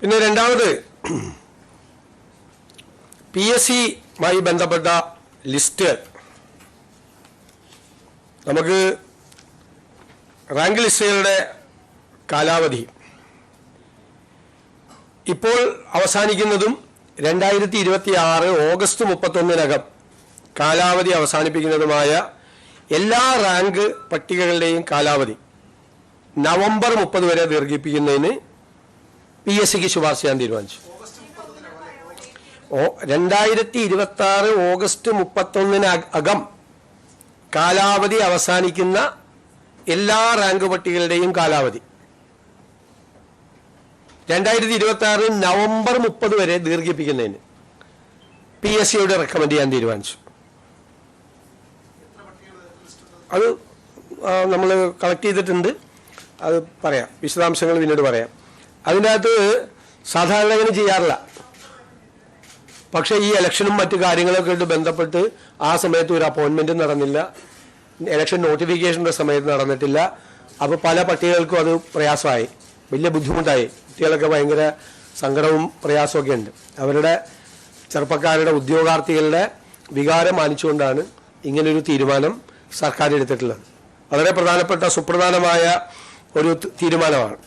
പിന്നെ രണ്ടാമത് PSCയുമായി ബന്ധപ്പെട്ട ലിസ്റ്റ് നമുക്ക് റാങ്ക് ലിസ്റ്റുകളുടെ കാലാവധി ഇപ്പോൾ അവസാനിക്കുന്നതും 2026 ഓഗസ്റ്റ് 31-നകം കാലാവധി അവസാനിപ്പിക്കുന്നതുമായ എല്ലാ റാങ്ക് പട്ടികകളുടെയും കാലാവധി നവംബർ 30 വരെ ദീർഘിപ്പിക്കുന്നതിന് PSCക്ക് ശുപാർശ ചെയ്യാൻ തീരുമാനിച്ചു. 2026 ഓഗസ്റ്റ് 31-നകം കാലാവധി അവസാനിക്കുന്ന എല്ലാ റാങ്ക് പട്ടികകളുടെയും കാലാവധി 2026 നവംബർ 30 വരെ ദീർഘിപ്പിക്കുന്നതിന് PSCയോട് റെക്കമെൻഡ് ചെയ്യാൻ തീരുമാനിച്ചു. അത് നമ്മൾ കളക്ട് ചെയ്തിട്ടുണ്ട്, അത് പറയാം, വിശദാംശങ്ങൾ പിന്നീട് പറയാം. അതിൻ്റെ അകത്ത് സാധാരണ അങ്ങനെ ചെയ്യാറില്ല. പക്ഷേ ഈ ഇലക്ഷനും മറ്റു കാര്യങ്ങളൊക്കെ ആയിട്ട് ബന്ധപ്പെട്ട് ആ സമയത്ത് ഒരു അപ്പോയിൻമെൻറ്റും നടന്നില്ല, ഇലക്ഷൻ നോട്ടിഫിക്കേഷൻ്റെ സമയത്ത് നടന്നിട്ടില്ല. അപ്പോൾ പല പട്ടികകൾക്കും അത് പ്രയാസമായി, വലിയ ബുദ്ധിമുട്ടായി. കുട്ടികളൊക്കെ ഭയങ്കര സങ്കടവും പ്രയാസമൊക്കെ ഉണ്ട്. അവരുടെ ചെറുപ്പക്കാരുടെ ഉദ്യോഗാർത്ഥികളുടെ വികാരം മാനിച്ചുകൊണ്ടാണ് ഇങ്ങനൊരു തീരുമാനം സർക്കാർ എടുത്തിട്ടുള്ളത്. വളരെ പ്രധാനപ്പെട്ട സുപ്രധാനമായ ഒരു തീരുമാനമാണ്.